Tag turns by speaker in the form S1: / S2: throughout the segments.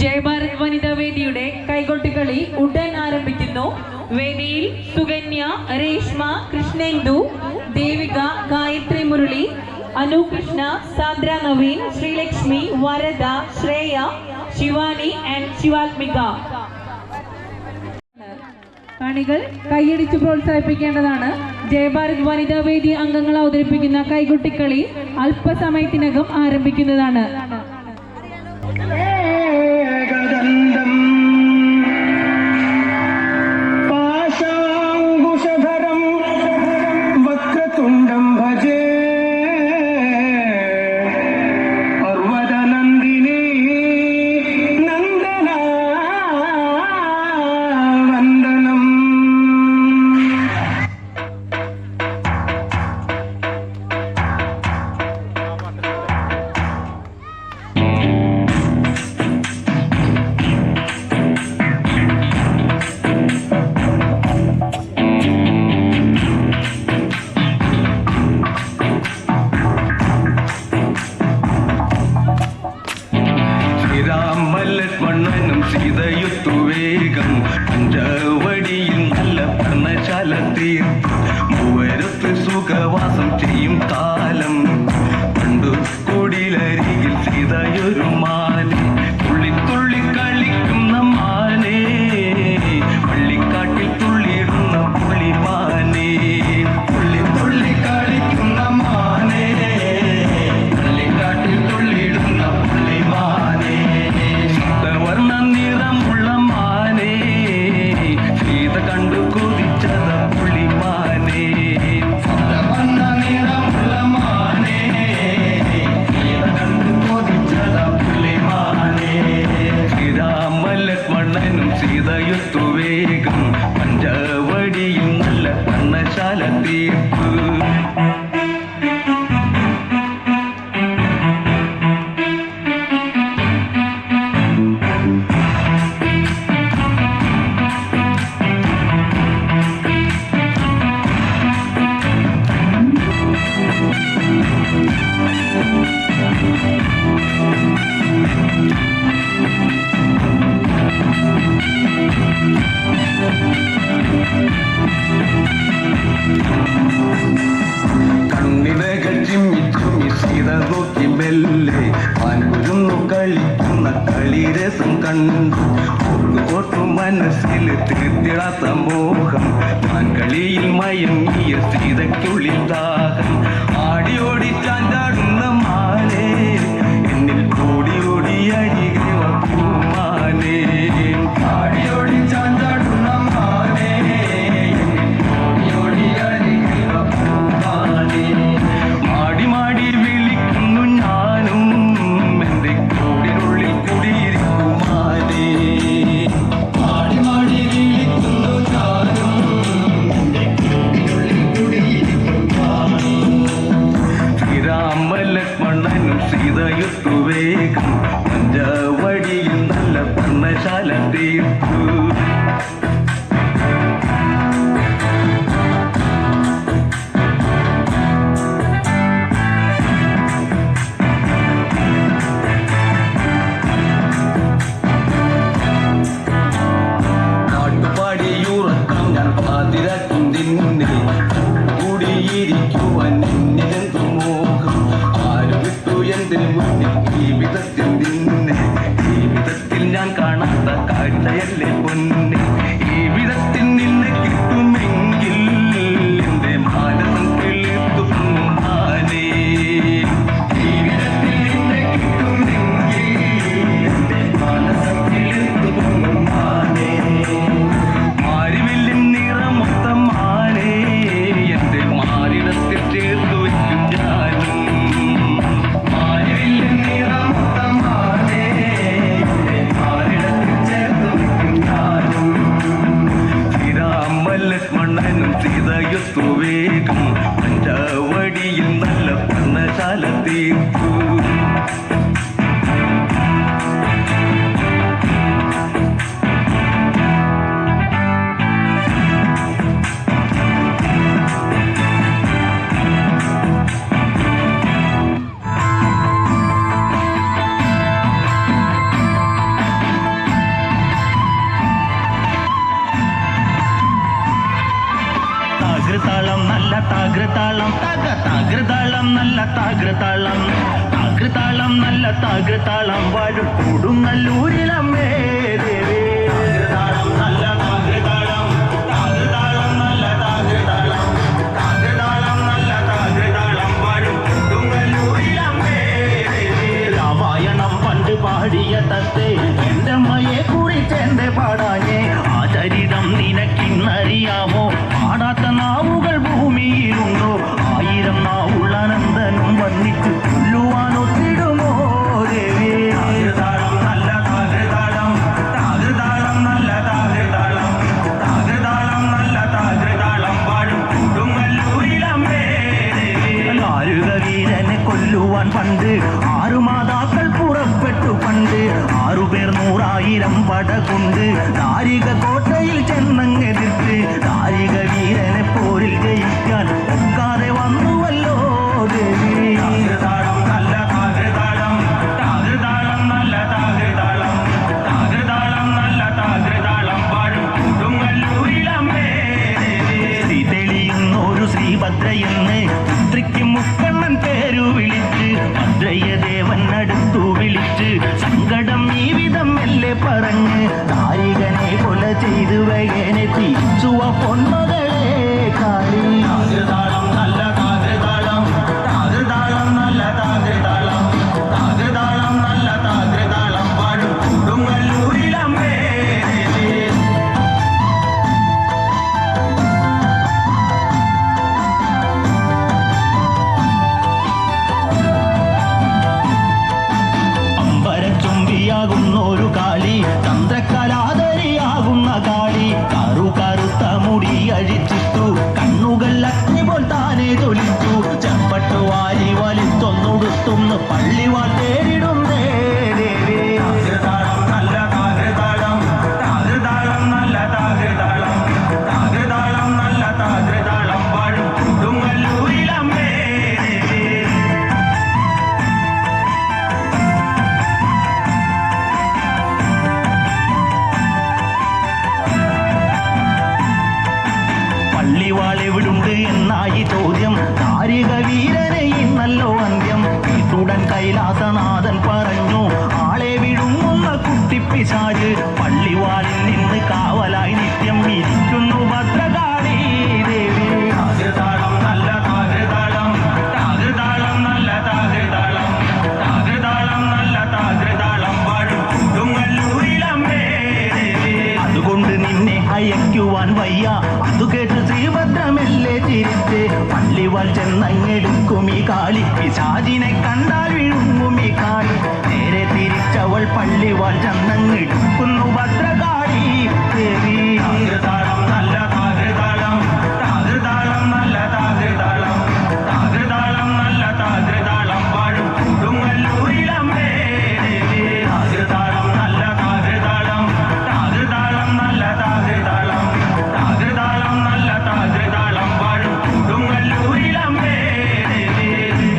S1: ജയഭാരത് വനിതാ വേദിയുടെ കൈകൊട്ടിക്കളി ഉടൻ ആരംഭിക്കുന്നു. വേദിയിൽ സുകന്യ, രേഷ്മ, കൃഷ്ണേന്ദു, ദേവിക, ഗായത്രി മുരളി, അനുകൃഷ്ണ, സാന്ദ്ര നവീൻ, ശ്രീലക്ഷ്മി, വരദ, ശ്രേയ, ശിവാനി ആൻഡ് ശിവാത്മിക. കാണികൾ കൈയടിച്ച് പ്രോത്സാഹിപ്പിക്കേണ്ടതാണ്. ജയഭാരത് വനിതാ വേദി അംഗങ്ങൾ അവതരിപ്പിക്കുന്ന കൈകൊട്ടിക്കളി അല്പസമയത്തിനകം ആരംഭിക്കുന്നതാണ്.
S2: പഞ്ചവടിയിൽ നല്ല പർണശാല തീർത്ത് മൂവരത്ത് സുഖവാസം ചെയ്യും കാലം പണ്ടു കുടിലരികിൽ സീതയൊരു മാനെ തുള്ളി തുള്ളി കളിക്കുന്ന മാനേ പള്ളിക്കാട്ടിൽ തുള്ളിയിടുന്ന പുള്ളിമാനേ തുള്ളി തുള്ളി കളിക്കുന്ന മാനേ പള്ളിക്കാട്ടിൽ തുള്ളിയിടുന്ന പുള്ളിമാനേ വർണ്ണ നിറമുള്ള മാനേ സീത കണ്ടു കൊതിച്ചത പുള്ളിമാനേ വർണ്ണ നിറമുള്ള മാനേ സീത കണ്ടു കൊതിച്ചത പുള്ളിമാനേ ശ്രീരാമലക്ഷ്മണനും സീതയൊത്തു വേഗം പഞ്ചവടിയും നല്ല പർണശാല തീർപ്പ് കണ്ണിവകൾ ചിമ്മി ചിമ്മി സീത നോക്കി മെല്ലെ പാൻകുരുന്നു കളിക്കുന്ന കളിരസം കണ്ടു ഓർത്തു മനസ്സിൽ തീർത്തിടാത്ത മോഹം മാൻകളിയിൽ മയങ്ങിയ സീതയ്ക്കുള്ളിൽ ദാഹം ആടി ഓടി ചാഞ്ചാടുന്ന മാനേ എന്നിൽ ഓടി ഓടി അരികെ വപ്പൂമാനേ ആടി ഓടി ചാഞ്ചാടുന്ന മാനേ മാടി മാടി വിളിക്കുന്നു ഞാനും എന്റെ കൂടിനുള്ളിൽ കുടിയിരിക്കുമാനേ മാടി മാടി വിളിക്കുന്നു ഞാനും എന്റെ കൂടിനുള്ളിൽ കുടിയിരിക്കുമാനേ ശ്രീരാമലക്ഷ്മണനും സീതയൊത്തു വേഗം പഞ്ചവടിയിൽ നല്ല പർണശാല തീർത്തു കൂടിയിരിക്കുവാൻ നിന്നെന്തു മോഹം ആര് വിട്ടു എന്റെ മുന്നിൽ ജീവിതത്തിൽ നിന്നെ ജീവിതത്തിൽ ഞാൻ കാണാത്ത കാഴ്ചയല്ലേ പൊന്നെ ജീവിതത്തിൽ നിന്നെ കിട്ടുമെങ്കിൽ എന്റെ മാനസം കിളിർത്തു മാനേ ജീവിതത്തിൽ നിന്നെ കിട്ടുമെങ്കിൽ എന്റെ മാനസം കിളിർത്തു മാനേ മാരിവില്ലിൻ നിറമൊത്തം മാനേ എന്റെ മാറിടത്തിൽ ചേർത്തു വയ്ക്കും ഞാനും മാരിവില്ലിൻ നിറമൊത്തം മാനേ എന്റെ മാറിടത്തിൽ ചേർത്തു വയ്ക്കും ഞാനും ശ്രീരാമലക്ഷ്മണനും സീതയൊത്തു വേഗം പഞ്ചവടിയിൽ നല്ല പർണശാല തീർത്തു താകൃതാളം വാഴും കൊടുങ്ങല്ലൂരിലമ്മേ ദേവി താകൃതാളം നല്ല താകൃതാളം താകൃതാളം നല്ല താകൃതാളം താകൃതാളം നല്ല താകൃതാളം വാഴും കൊടുങ്ങല്ലൂരിലമ്മേ ദേവി രാമായണം പണ്ട് പാടിയ തത്തേ എൻ്റെ അമ്മയെ കുറിച്ച് എന്റെ പാടാഞ്ഞേ ആ ചരിതം നിനക്കിന്നറിയാമോ പാടാത്ത നാവുകൾ ഭൂമിയിലുണ്ടോ ആയിരം നാവുള്ള അനന്തനും വന്നിട്ട് കൊല്ലുവാനൊത്തിടുമോ ദേവി താകൃതാളം നല്ല താകൃതാളം താകൃതാളം നല്ല താകൃതാളം താകൃതാളം നല്ല താകൃതാളം വാഴും കൊടുങ്ങല്ലൂരിലമ്മേ ദേവി ആരുക വീരനെ കൊല്ലുവാൻ പണ്ട് ആറു മാതാക്കൾ പുറപ്പെട്ടു പണ്ട് 6 പേർ 100,000 പട കൊണ്ട് ദാരിക കോട്ടയിൽ ചെന്നങ്ങെതിർത്ത് ദാരിക വീരനെ പോരിൽ ജയിക്കാൻ ഒക്കാതെ വന്നുവല്ലോ ദേവി താകൃതാളം നല്ല താകൃതാളം താകൃതാളം നല്ല താകൃതാളം താകൃതാളം നല്ല താകൃതാളം വാഴും കൊടുങ്ങല്ലൂരിലമ്മേ ദേവി തെളിയുന്നൊരു ശ്രീഭദ്രയെന്ന് പുത്രിക്ക് മുക്കണ്ണൻ പേരു വിളിച്ച് ഭദ്രയദേവൻ അടുത്തു വിളിച്ച് സങ്കടം ഈ വിധം മെല്ലെ പറഞ്ഞ് ദാരികനെ കൊല ചെയ്തു വകനെ തിരിച്ചുവ പൊന്മകളെ കാളി താകൃതാളം നല്ല താകൃതാളം താകൃതാളം നല്ല താകൃതാളം താകൃതാളം നല്ല താകൃതാളം വാഴും കൊടുങ്ങല്ലൂരിലമ്മേ ദേവി ാകുന്നൊരു കാളി ചന്ദ്രകലാധരിയാകുന്ന കാളി കറുത്ത മുടി അഴിച്ചിട്ടു കണ്ണുകൾ അഗ്നി പോൽ താനെ തൊലിച്ചു ചെപ്പട്ടു വാരി വലിച്ചൊന്നുടുത്തുന്ന് പള്ളിവാൾ തേടിടുന്നേ ദേവി താകൃതാളം നല്ല താകൃതാളം താകൃതാളം നല്ല താകൃതാളം താകൃതാളം നല്ല താകൃതാളം വാഴും കൊടുങ്ങല്ലൂരിലമ്മേ ദേവി പള്ളിവാളെവിടുണ്ട് എന്നായി ചോദ്യം ദാരിക വീരനെ ഇന്നല്ലോ അന്ത്യം ഇതുടൻ കൈലാസനാഥൻ പറഞ്ഞു ആളെ വിഴുങ്ങുന്ന കുട്ടിപ്പിശാച് പള്ളിവാളിൽ നിന്ന് കാവലായി നിത്യം ഇരിക്കുന്നു ഭദ്രകാളി ദേവി താകൃതാളം നല്ല താകൃതാളം താകൃതാളം നല്ല താകൃതാളം താകൃതാളം നല്ല താകൃതാളം വാഴും കൊടുങ്ങല്ലൂരിലമ്മേ ദേവി അതുകൊണ്ട് നിന്നെ അയക്കുവാൻ വയ്യ അതു കേട്ട് ശ്രീഭദ്രമെല്ലെ ചിരിച്ച് പള്ളിവാൾ ചെന്നങ്ങെടുക്കും ഈ കാളി പിശാചിനെ കണ്ടാൽ വിഴുങ്ങും ഈ കാളി നേരെ തിരിച്ചവൾ പള്ളിവാൾ ചെന്നങ്ങെടുക്കുന്നു ഭദ്രകാളി ദേവി താകൃതാളം നല്ല താകൃതാളം താകൃതാളം നല്ല താകൃതാളം താകൃതാളം നല്ല താകൃതാളം വാഴും കൊടുങ്ങല്ലൂരിലമ്മേ ദേവി താകൃതാളം നല്ല താകൃതാളം താകൃതാളം നല്ല താകൃതാളം താകൃതാളം നല്ല താകൃതാളം വാഴും കൊടുങ്ങല്ലൂരിലമ്മേ ദേവി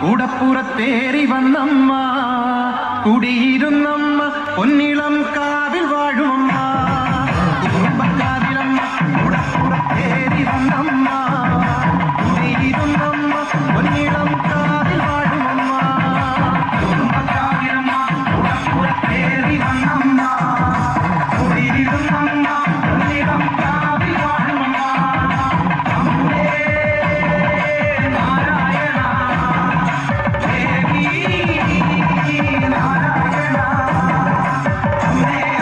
S3: കൂടപ്പുറത്തേറി വന്നമ്മ കുടിയിരുന്നമ്മ പൊന്നിളം കാവിൽ വാഴുമമ്മ കുടുംബക്കാവിലമ്മ കൂടപ്പുറത്തേറി വന്നമ്മ കുടിയിരുന്നമ്മ പൊന്നിളം കാവിൽ വാഴുമമ്മ കുടുംബക്കാവിലമ്മ കൂടപ്പുറത്തേറി വന്നമ്മ കുടിയിരുന്നമ്മ പൊന്നിളം കാവിൽ വാഴുമമ്മ അമ്മേ നാരായണ ദേവി നാരായണ അമ്മേ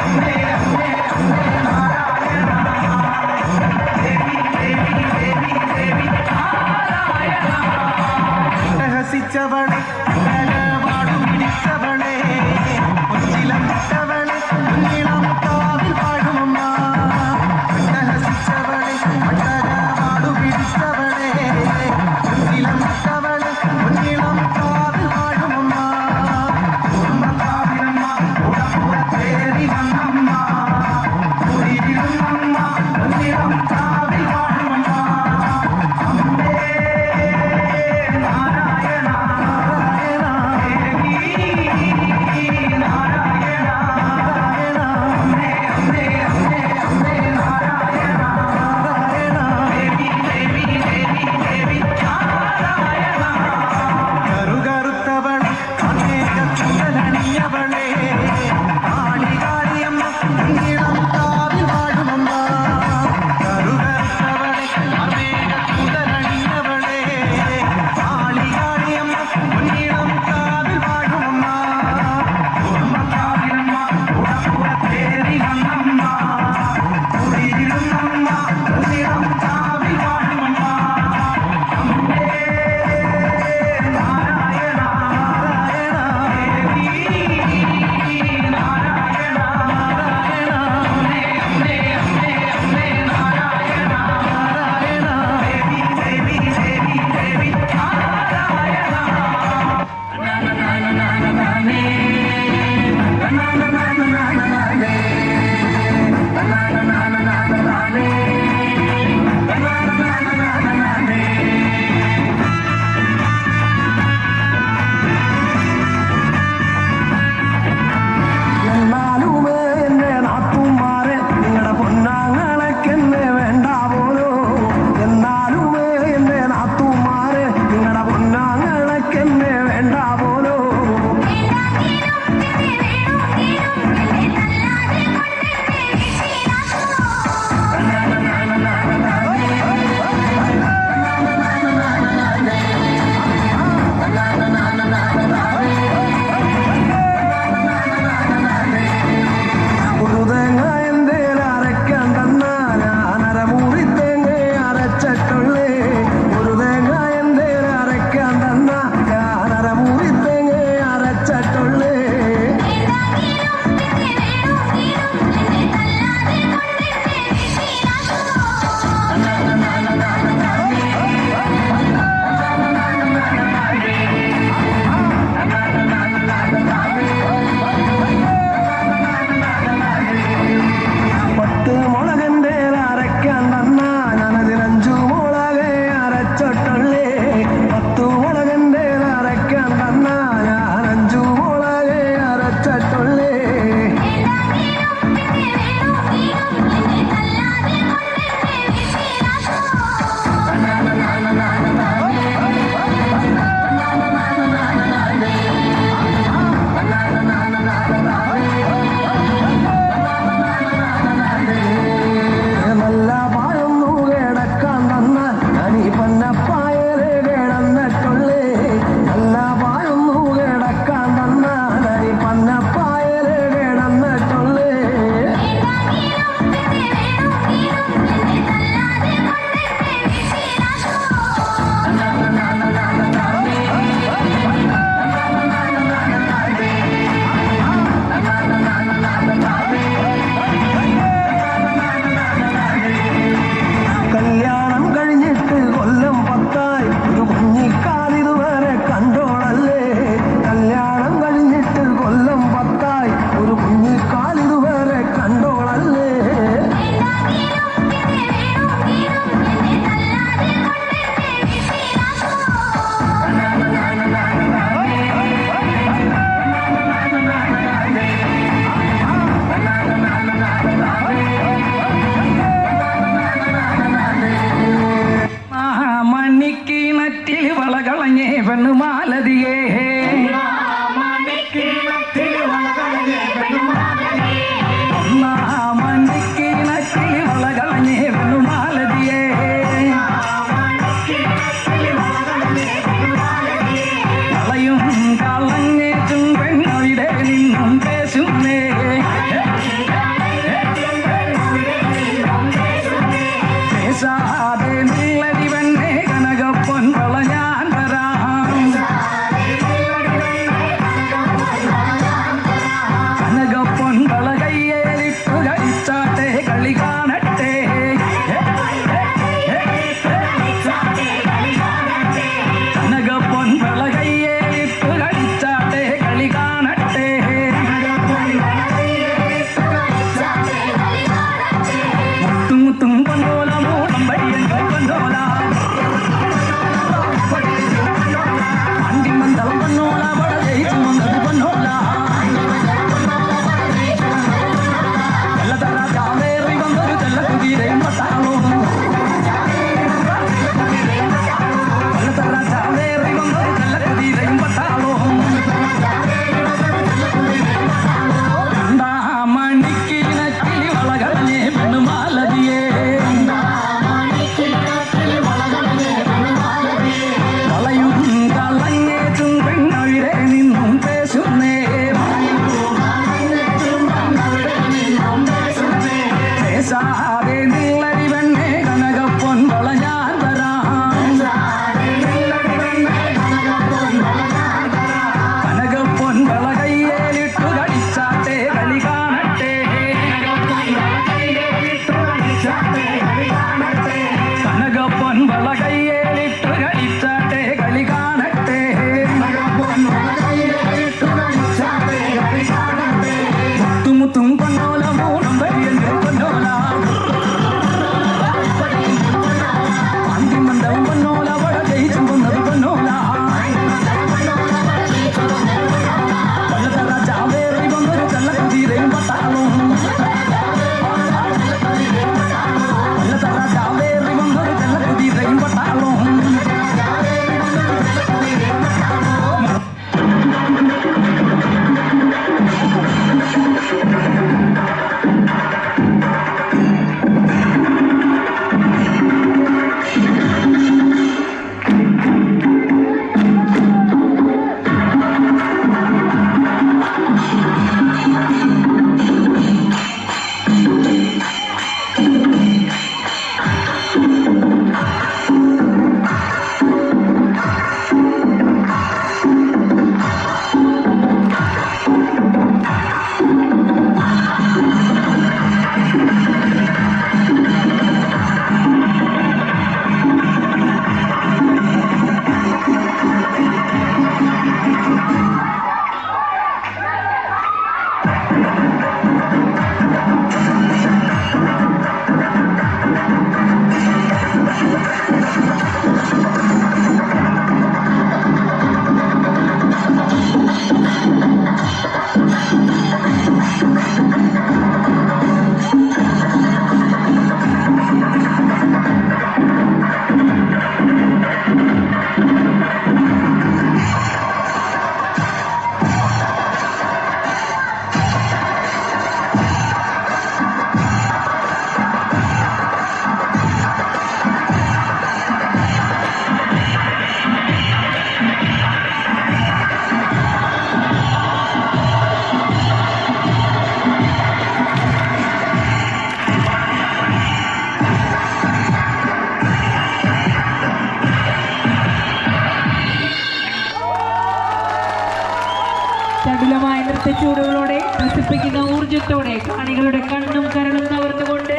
S1: ചടുലമായ നൃത്തച്ചൂടുകളോടെ ത്രസിപ്പിക്കുന്ന ഊർജത്തോടെ കാണികളുടെ കണ്ണും കരളും കവർന്നുകൊണ്ട്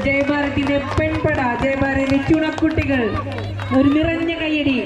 S1: ജയഭാരതിന്റെ പെൺപട ജയഭാരതിന്റെ ചുണക്കുട്ടികൾ ഒരു നിറഞ്ഞ കയ്യടി